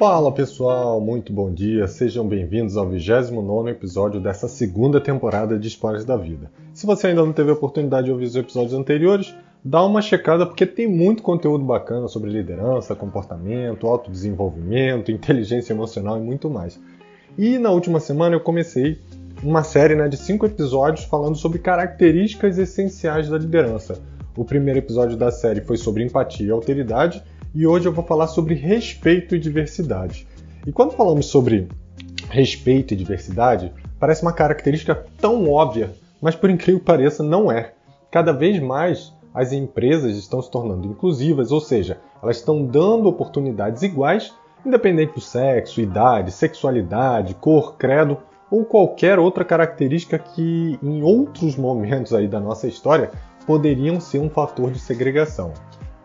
Fala pessoal, muito bom dia, sejam bem-vindos ao 29º episódio dessa segunda temporada de Spoilers da Vida. Se você ainda não teve a oportunidade de ouvir os episódios anteriores, dá uma checada porque tem muito conteúdo bacana sobre liderança, comportamento, autodesenvolvimento, inteligência emocional e muito mais. E na última semana eu comecei uma série de 5 episódios falando sobre características essenciais da liderança. O primeiro episódio da série foi sobre empatia e alteridade, e hoje eu vou falar sobre respeito e diversidade. E quando falamos sobre respeito e diversidade, parece uma característica tão óbvia, mas por incrível que pareça, não é. Cada vez mais as empresas estão se tornando inclusivas, ou seja, elas estão dando oportunidades iguais, independente do sexo, idade, sexualidade, cor, credo ou qualquer outra característica que em outros momentos aí da nossa história poderiam ser um fator de segregação.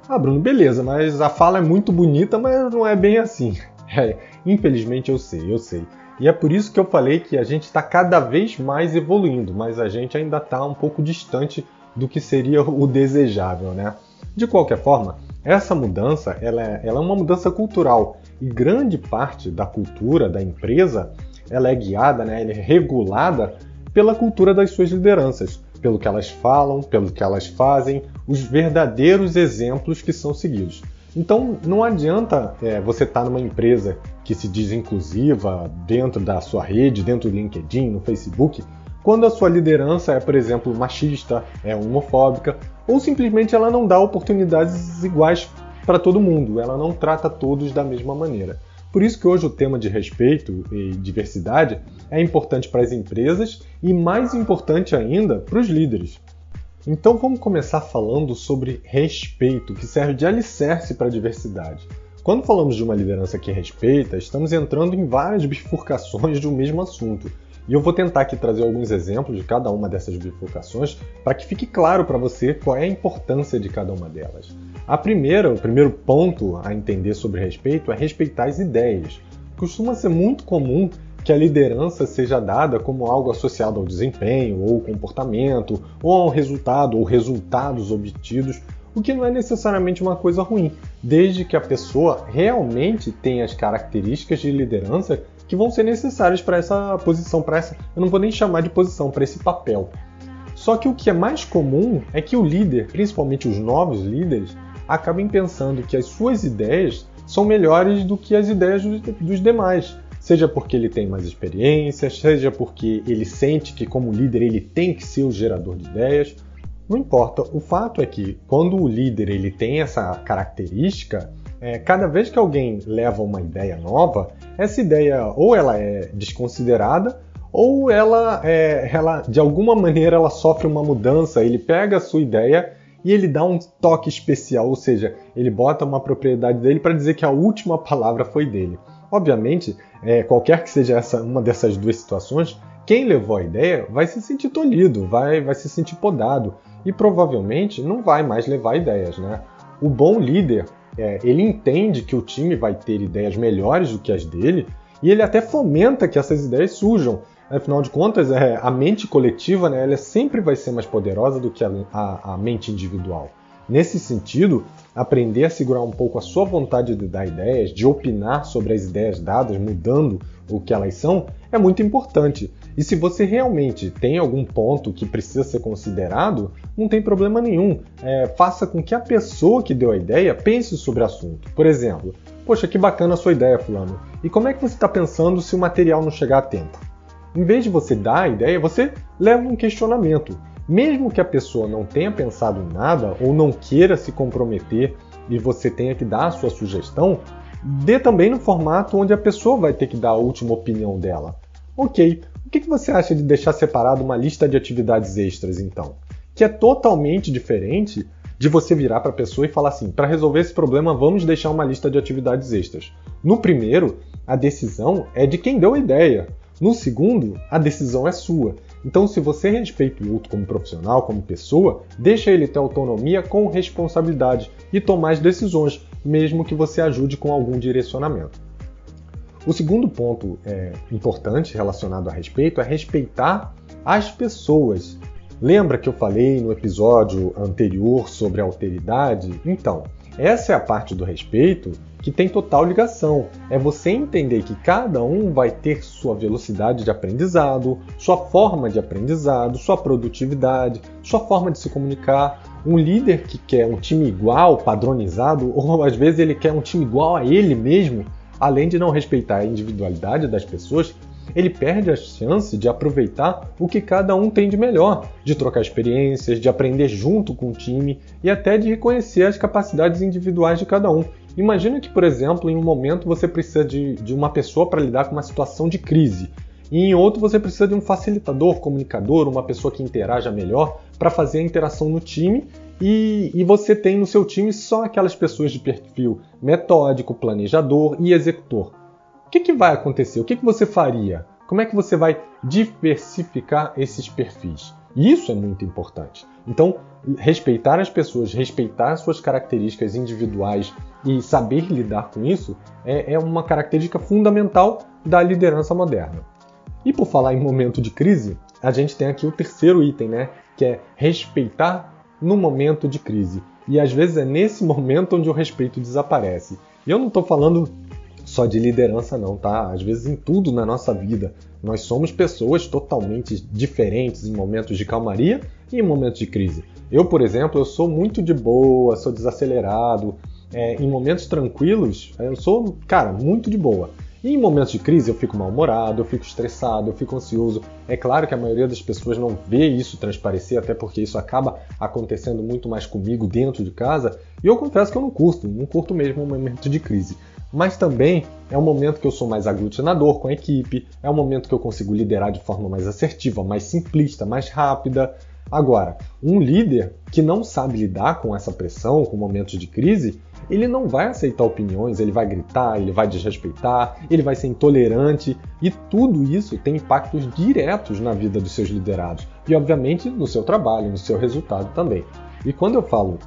Ah, Bruno, beleza, mas a fala é muito bonita, mas não é bem assim. Infelizmente eu sei. E é por isso que eu falei que a gente está cada vez mais evoluindo, mas a gente ainda está um pouco distante do que seria o desejável, né? De qualquer forma, essa mudança ela é uma mudança cultural e grande parte da cultura da empresa ela é guiada, ela é regulada pela cultura das suas lideranças, pelo que elas falam, pelo que elas fazem, os verdadeiros exemplos que são seguidos. Então, não adianta você estar numa empresa que se diz inclusiva dentro da sua rede, dentro do LinkedIn, no Facebook, quando a sua liderança é, por exemplo, machista, é homofóbica, ou simplesmente ela não dá oportunidades iguais para todo mundo, ela não trata todos da mesma maneira. Por isso que hoje o tema de respeito e diversidade é importante para as empresas e mais importante ainda para os líderes. Então vamos começar falando sobre respeito, que serve de alicerce para a diversidade. Quando falamos de uma liderança que respeita, estamos entrando em várias bifurcações de um mesmo assunto. E eu vou tentar aqui trazer alguns exemplos de cada uma dessas bifurcações para que fique claro para você qual é a importância de cada uma delas. O primeiro ponto a entender sobre respeito é respeitar as ideias. Costuma ser muito comum que a liderança seja dada como algo associado ao desempenho, ou comportamento, ou ao resultado, ou resultados obtidos, o que não é necessariamente uma coisa ruim, desde que a pessoa realmente tenha as características de liderança que vão ser necessárias para essa posição, eu não vou nem chamar de posição, para esse papel. Só que o que é mais comum é que o líder, principalmente os novos líderes, acabem pensando que as suas ideias são melhores do que as ideias dos demais, seja porque ele tem mais experiência, seja porque ele sente que como líder ele tem que ser o gerador de ideias. Não importa, o fato é que quando o líder ele tem essa característica, cada vez que alguém leva uma ideia nova, essa ideia ou ela é desconsiderada ou ela de alguma maneira ela sofre uma mudança, ele pega a sua ideia e ele dá um toque especial, ou seja, ele bota uma propriedade dele para dizer que a última palavra foi dele. Obviamente, qualquer que seja uma dessas duas situações, quem levou a ideia vai se sentir tolhido, vai se sentir podado e provavelmente não vai mais levar ideias, né? O bom líder, ele entende que o time vai ter ideias melhores do que as dele e ele até fomenta que essas ideias surjam. Afinal de contas, a mente coletiva ela sempre vai ser mais poderosa do que a mente individual. Nesse sentido, aprender a segurar um pouco a sua vontade de dar ideias, de opinar sobre as ideias dadas, mudando o que elas são, é muito importante. E se você realmente tem algum ponto que precisa ser considerado, não tem problema nenhum. Faça com que a pessoa que deu a ideia pense sobre o assunto. Por exemplo, poxa, que bacana a sua ideia, fulano. E como é que você está pensando se o material não chegar a tempo? Em vez de você dar a ideia, você leva um questionamento. Mesmo que a pessoa não tenha pensado em nada ou não queira se comprometer e você tenha que dar a sua sugestão, dê também no formato onde a pessoa vai ter que dar a última opinião dela. Ok, o que você acha de deixar separado uma lista de atividades extras então? Que é totalmente diferente de você virar para a pessoa e falar assim, para resolver esse problema vamos deixar uma lista de atividades extras. No primeiro, a decisão é de quem deu a ideia. No segundo, a decisão é sua. Então, se você respeita o outro como profissional, como pessoa, deixa ele ter autonomia com responsabilidade e tomar as decisões, mesmo que você ajude com algum direcionamento. O segundo ponto importante relacionado a respeito é respeitar as pessoas. Lembra que eu falei no episódio anterior sobre a alteridade? Então, essa é a parte do respeito que tem total ligação. É você entender que cada um vai ter sua velocidade de aprendizado, sua forma de aprendizado, sua produtividade, sua forma de se comunicar. Um líder que quer um time igual, padronizado, ou às vezes ele quer um time igual a ele mesmo, além de não respeitar a individualidade das pessoas, ele perde a chance de aproveitar o que cada um tem de melhor, de trocar experiências, de aprender junto com o time e até de reconhecer as capacidades individuais de cada um. Imagina que, por exemplo, em um momento você precisa de uma pessoa para lidar com uma situação de crise, e em outro você precisa de um facilitador, comunicador, uma pessoa que interaja melhor para fazer a interação no time, e você tem no seu time só aquelas pessoas de perfil metódico, planejador e executor. O que vai acontecer? O que você faria? Como é que você vai diversificar esses perfis? Isso é muito importante. Então, respeitar as pessoas, respeitar suas características individuais e saber lidar com isso é uma característica fundamental da liderança moderna. E por falar em momento de crise, a gente tem aqui o terceiro item, né? Que é respeitar no momento de crise. E às vezes é nesse momento onde o respeito desaparece. E eu não estou falando só de liderança não, tá? Às vezes em tudo na nossa vida. Nós somos pessoas totalmente diferentes em momentos de calmaria e em momentos de crise. Eu, por exemplo, eu sou muito de boa, sou desacelerado. Em momentos tranquilos, eu sou, muito de boa. E em momentos de crise eu fico mal-humorado, eu fico estressado, eu fico ansioso. É claro que a maioria das pessoas não vê isso transparecer, até porque isso acaba acontecendo muito mais comigo dentro de casa. E eu confesso que eu não curto mesmo um momento de crise. Mas também é um momento que eu sou mais aglutinador com a equipe, é um momento que eu consigo liderar de forma mais assertiva, mais simplista, mais rápida. Agora, um líder que não sabe lidar com essa pressão, com momentos de crise, ele não vai aceitar opiniões, ele vai gritar, ele vai desrespeitar, ele vai ser intolerante, e tudo isso tem impactos diretos na vida dos seus liderados e, obviamente, no seu trabalho, no seu resultado também. E quando eu falo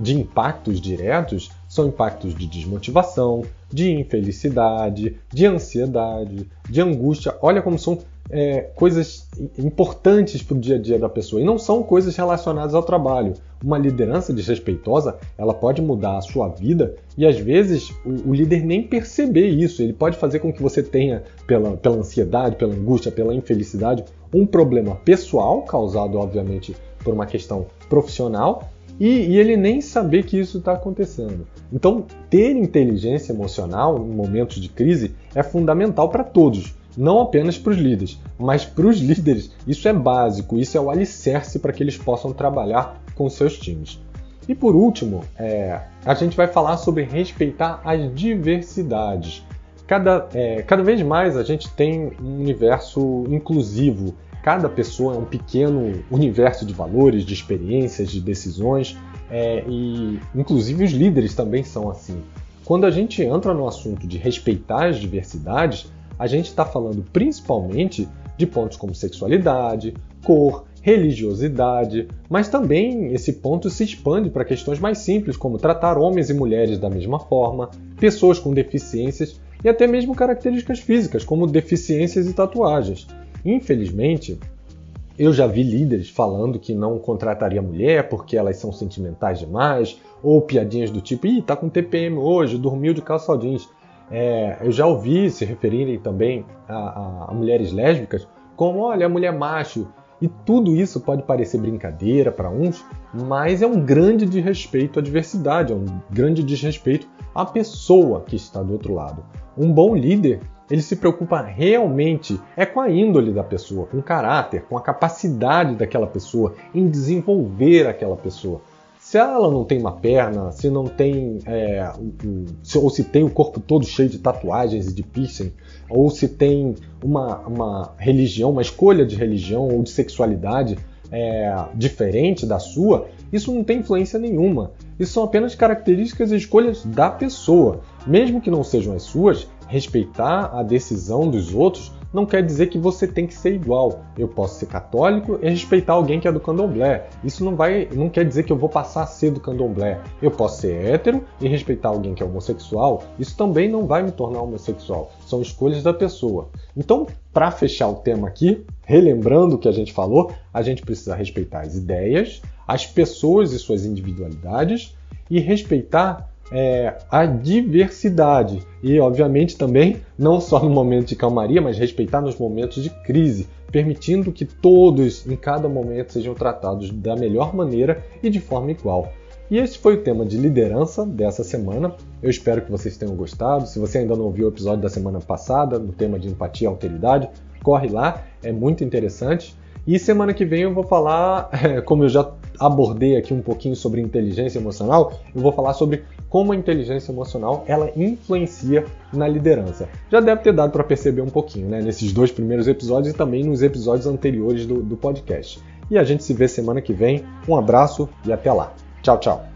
de impactos diretos, são impactos de desmotivação, de infelicidade, de ansiedade, de angústia. Olha como são coisas importantes para o dia a dia da pessoa e não são coisas relacionadas ao trabalho. Uma liderança desrespeitosa, ela pode mudar a sua vida e às vezes o líder nem perceber isso. Ele pode fazer com que você tenha, pela ansiedade, pela angústia, pela infelicidade, um problema pessoal causado, obviamente, por uma questão profissional, e ele nem saber que isso está acontecendo. Então, ter inteligência emocional em momentos de crise é fundamental para todos, não apenas para os líderes, mas para os líderes isso é básico, isso é o alicerce para que eles possam trabalhar com seus times. E por último, a gente vai falar sobre respeitar as diversidades. Cada vez mais a gente tem um universo inclusivo. Cada pessoa é um pequeno universo de valores, de experiências, de decisões, e inclusive os líderes também são assim. Quando a gente entra no assunto de respeitar as diversidades, a gente está falando principalmente de pontos como sexualidade, cor, religiosidade, mas também esse ponto se expande para questões mais simples, como tratar homens e mulheres da mesma forma, pessoas com deficiências e até mesmo características físicas, como deficiências e tatuagens. Infelizmente, eu já vi líderes falando que não contrataria mulher porque elas são sentimentais demais, ou piadinhas do tipo, tá com TPM hoje, dormiu de calça jeans. Eu já ouvi se referirem também a mulheres lésbicas como, olha, a mulher macho. E tudo isso pode parecer brincadeira para uns, mas é um grande desrespeito à diversidade, é um grande desrespeito à pessoa que está do outro lado. Um bom líder, ele se preocupa realmente com a índole da pessoa, com o caráter, com a capacidade daquela pessoa em desenvolver aquela pessoa. Se ela não tem uma perna, se não tem, ou se tem o corpo todo cheio de tatuagens e de piercing, ou se tem uma religião, uma escolha de religião ou de sexualidade diferente da sua, isso não tem influência nenhuma. Isso são apenas características e escolhas da pessoa. Mesmo que não sejam as suas, respeitar a decisão dos outros não quer dizer que você tem que ser igual. Eu posso ser católico e respeitar alguém que é do candomblé. Isso não quer dizer que eu vou passar a ser do candomblé. Eu posso ser hétero e respeitar alguém que é homossexual. Isso também não vai me tornar homossexual. São escolhas da pessoa. Então, para fechar o tema aqui, relembrando o que a gente falou, a gente precisa respeitar as ideias, as pessoas e suas individualidades e respeitar a diversidade e, obviamente, também não só no momento de calmaria, mas respeitar nos momentos de crise, permitindo que todos, em cada momento, sejam tratados da melhor maneira e de forma igual. E esse foi o tema de liderança dessa semana. Eu espero que vocês tenham gostado. Se você ainda não ouviu o episódio da semana passada, no tema de empatia e alteridade, corre lá, é muito interessante. E semana que vem eu vou falar, como eu já abordei aqui um pouquinho sobre inteligência emocional, eu vou falar sobre como a inteligência emocional ela influencia na liderança. Já deve ter dado para perceber um pouquinho, né? Nesses 2 primeiros episódios e também nos episódios anteriores do podcast. E a gente se vê semana que vem. Um abraço e até lá. Tchau, tchau.